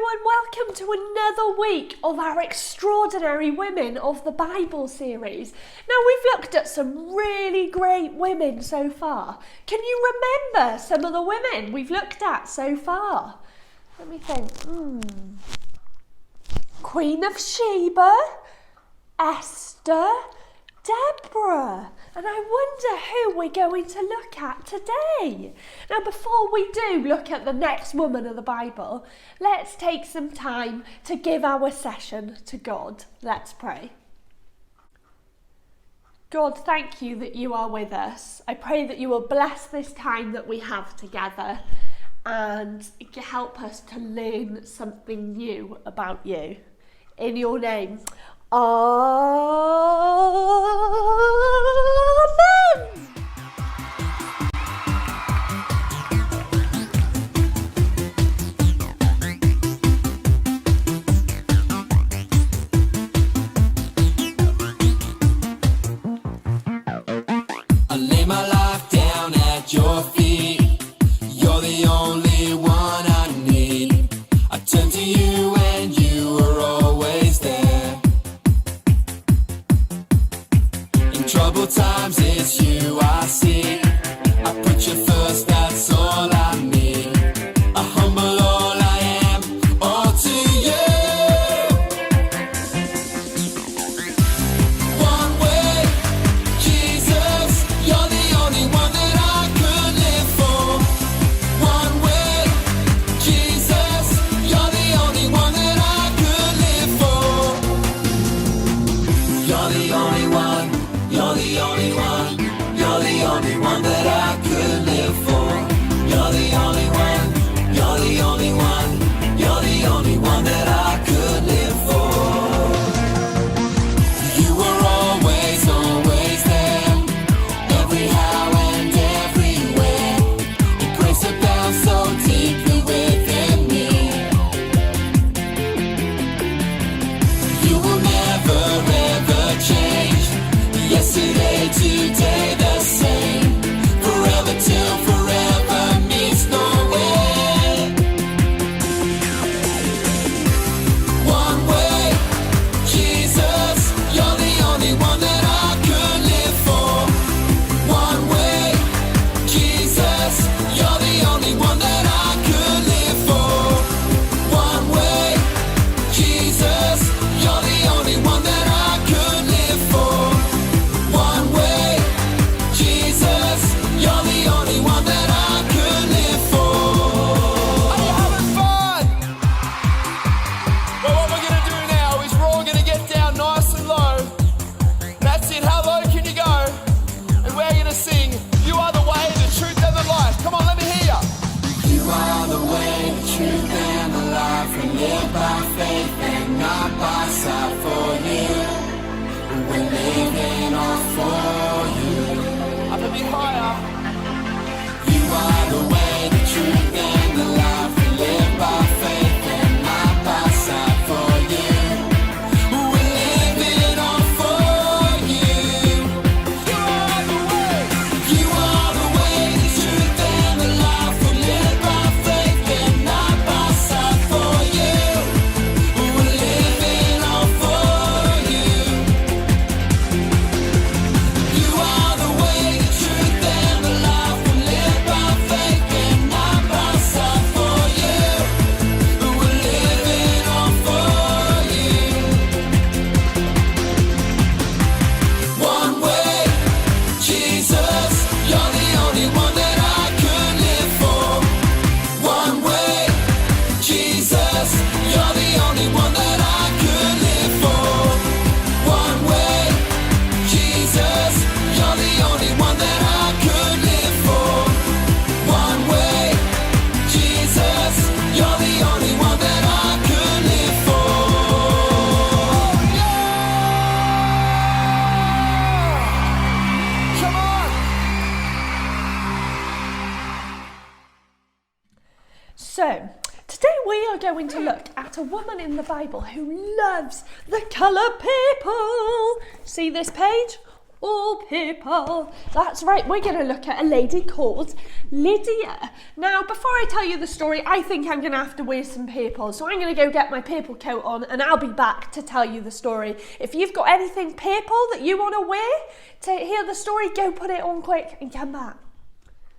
and welcome to another week of our Extraordinary Women of the Bible series. Now, we've looked at some really great women so far. Can you remember some of the women we've looked at so far? Let me think. Queen of Sheba, Esther, Deborah, and I wonder who we're going to look at today. Now, before we do look at the next woman of the Bible, let's take some time to give our session to God. Let's pray. God, thank you that you are with us. I pray that you will bless this time that we have together and help us to learn something new about you. In your name. Amen. I lay my life down at your feet. You're the only one I need. I turn to you and you are always there. In troubled times it's you I see. I put you first, that's all I need. I humble all I am, all to you. One way, Jesus, you're the only one that I could live for. One way, Jesus, you're the only one that I could live for. You're the only one, you're the only one, you're the only one that I could live for. You're the only one, you're the only one, you're the only one that I could live for. You were always, always there, every how and everywhere. Your grace abounds so deeply within me. You will never ever change. Yesterday, today, the same. Forever till forever meets no end. One way, Jesus, you're the only one that I could live for. One way, Jesus, you're the only one that I could live for. One way, Jesus, you're the only one that I could live for. One way, Jesus, you're the only one that I could live for. Are you having fun? Well, what we're going to do now is we're all going to get down nice and low. That's it. How low can you go? And we're going to sing, you are the way, the truth, and the life. Come on, let me hear you. You are the way, the truth, and the life. We live by faith and not by sight. For you, we're living all for you. Up a bit higher. You are the way, the truth, and the life. We live by faith and not by sight. For you, we're living all for you. You are the way. You are the way, the truth, and the life. We live by faith and not by sight. For you, we're living all for you. You are the way, the truth, and the life. We live by faith and not by sight. For you, we're living all for you. One way, Jesus, you're the only one that I could live for. One way, Jesus, you're the only one that I could live for. One way, Jesus, you're the only one that I could live for. One way, Jesus, you're the only one that I could live for. Yeah! Come on! So, today we are going to look at a woman in the Bible who loves the colour purple. See this page? All people. That's right, we're going to look at a lady called Lydia. Now, before I tell you the story, I think I'm going to have to wear some purple. So I'm going to go get my purple coat on and I'll be back to tell you the story. If you've got anything purple that you want to wear to hear the story, go put it on quick and come back.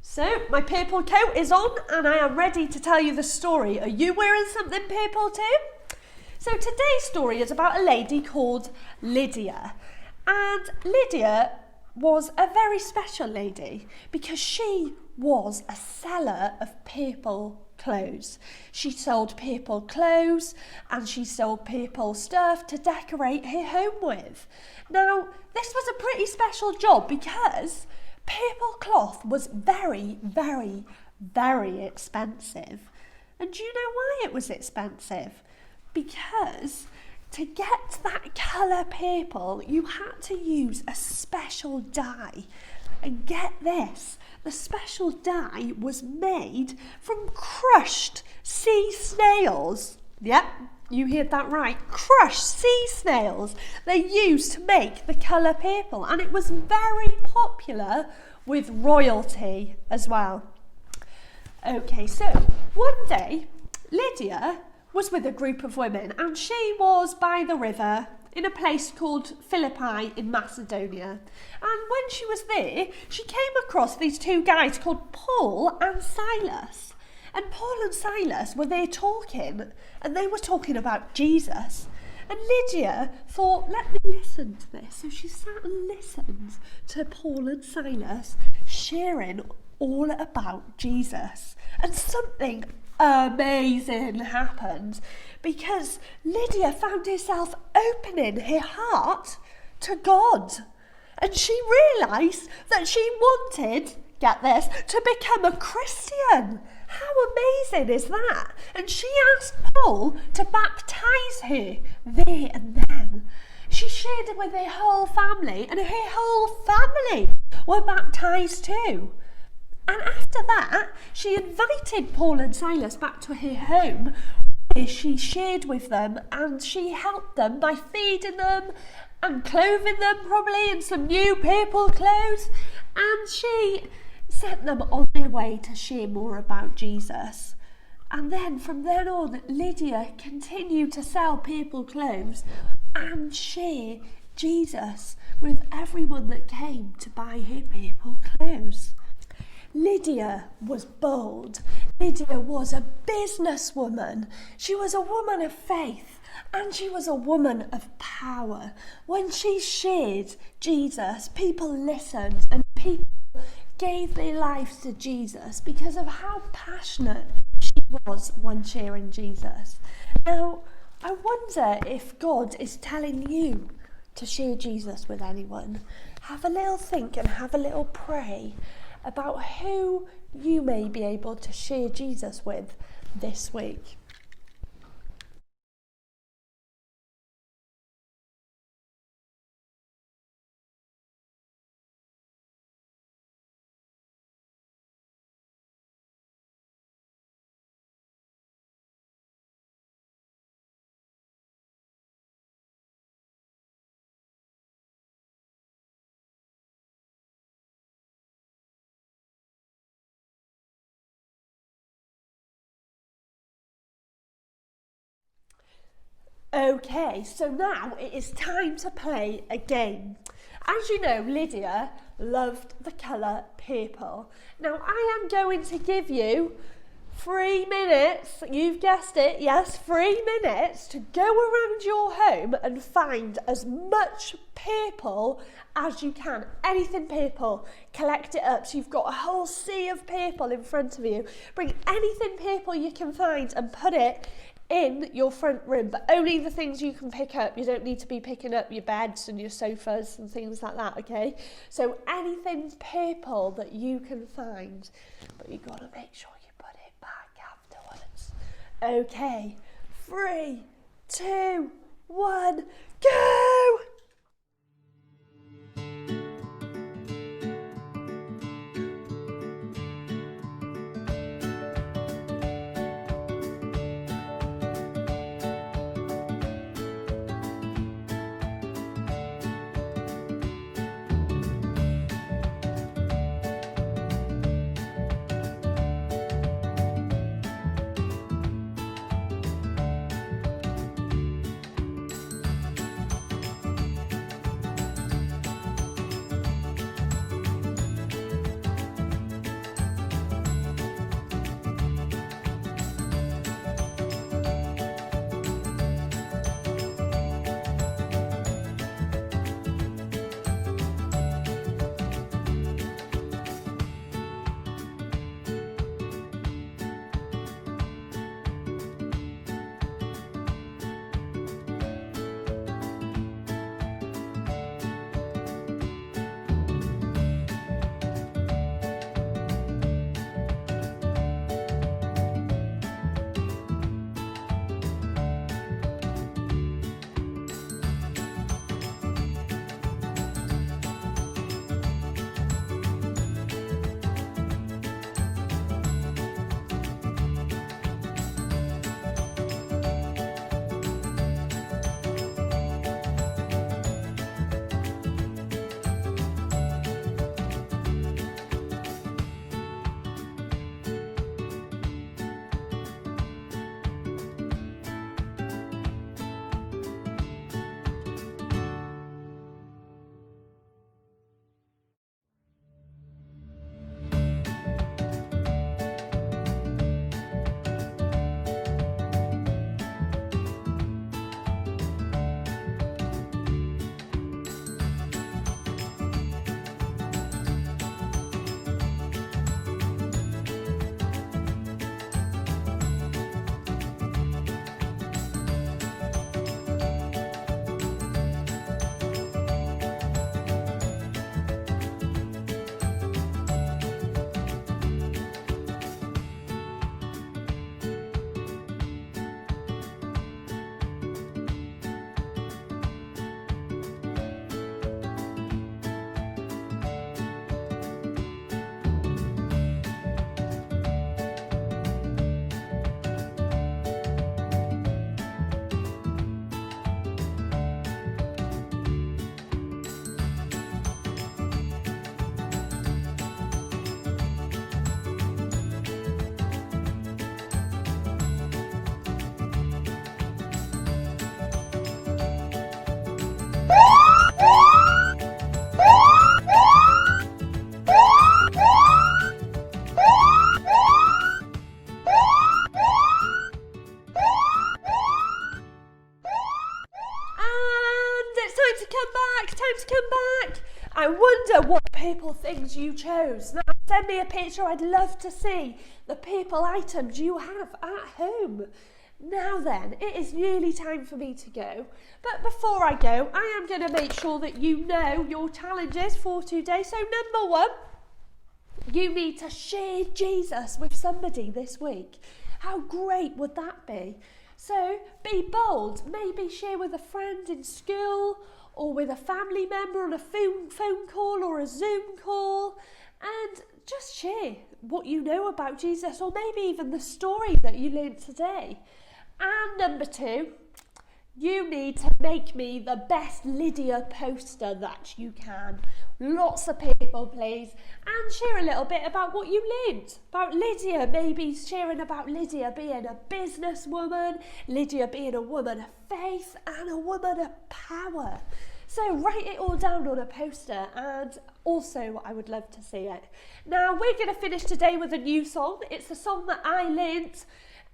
So, my purple coat is on and I am ready to tell you the story. Are you wearing something purple too? So, today's story is about a lady called Lydia. And Lydia was a very special lady because she was a seller of purple clothes. She sold purple clothes and she sold purple stuff to decorate her home with. Now, this was a pretty special job because purple cloth was very, very, very expensive. And do you know why it was expensive? Because to get that colour purple, you had to use a special dye. And get this, the special dye was made from crushed sea snails. Yep, you heard that right. Crushed sea snails they used to make the colour purple. And it was very popular with royalty as well. Okay, so one day, Lydia was with a group of women and she was by the river in a place called Philippi in Macedonia. And when she was there, she came across these two guys called Paul and Silas. And Paul and Silas were there talking and they were talking about Jesus. And Lydia thought, let me listen to this. So she sat and listened to Paul and Silas sharing all about Jesus. And something amazing happened because Lydia found herself opening her heart to God. And she realised that she wanted, get this, to become a Christian. How amazing is that? And she asked Paul to baptise her there and then. She shared it with her whole family and her whole family were baptised too. And after that, she invited Paul and Silas back to her home where she shared with them and she helped them by feeding them and clothing them probably in some new purple clothes. And she sent them on their way to share more about Jesus. And then from then on, Lydia continued to sell purple clothes and share Jesus with everyone that came to buy her purple clothes. Lydia was bold. Lydia was a businesswoman. She was a woman of faith and she was a woman of power. When she shared Jesus, people listened and people gave their lives to Jesus because of how passionate she was when sharing Jesus. Now, I wonder if God is telling you to share Jesus with anyone. Have a little think and have a little pray about who you may be able to share Jesus with this week. Okay, so now it is time to play a game. As you know, Lydia loved the colour purple. Now I am going to give you 3 minutes, you've guessed it, yes, 3 minutes to go around your home and find as much purple as you can. Anything purple, collect it up. So you've got a whole sea of purple in front of you. Bring anything purple you can find and put it in your front room, but only the things you can pick up. You don't need to be picking up your beds and your sofas and things like that, okay? So anything purple that you can find, but you've got to make sure you put it back afterwards. Okay, 3, 2, 1, go! back. I wonder what people things you chose. Now send me a picture. I'd love to see the people items you have at home. Now then, it is nearly time for me to go. But before I go, I am going to make sure that you know your challenges for today. So number one, you need to share Jesus with somebody this week. How great would that be? So be bold. Maybe share with a friend in school or with a family member on a phone call or a Zoom call, and just share what you know about Jesus, or maybe even the story that you learned today. And number two, you need to make me the best Lydia poster that you can. Lots of people, please. And share a little bit about what you learned about Lydia. Maybe sharing about Lydia being a businesswoman, Lydia being a woman of faith and a woman of power. So write it all down on a poster, and also I would love to see it. Now we're going to finish today with a new song. It's a song that I learnt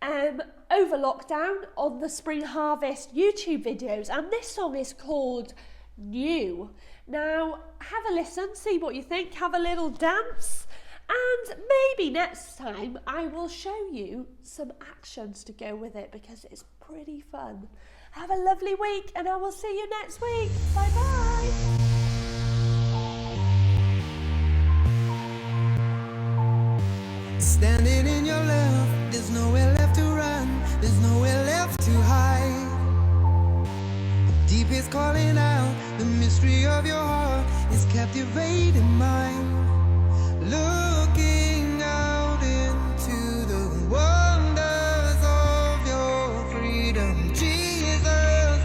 over lockdown on the Spring Harvest YouTube videos, and this song is called New. Now have a listen, see what you think, have a little dance, and maybe next time I will show you some actions to go with it, because it's pretty fun. Have a lovely week, and I will see you next week. Bye bye. Standing in your love, there's nowhere left to run, there's nowhere left to hide. Deep is calling out, the mystery of your heart is captivating mine. Looking out into the wonders of your freedom, Jesus'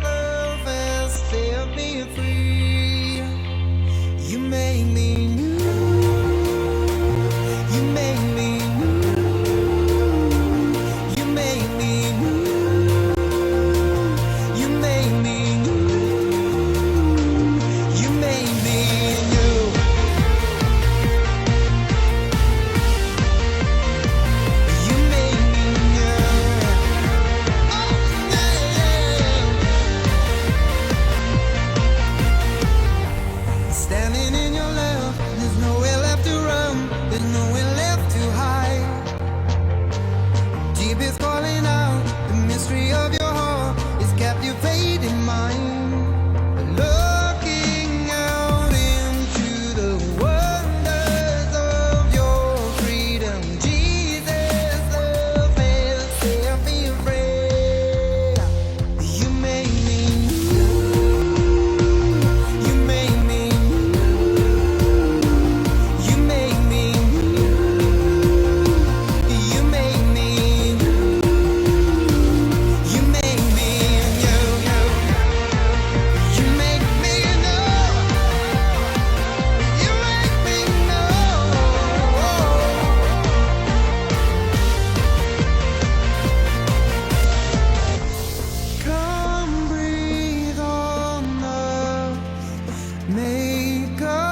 love has set me free. You made me new, you made me make up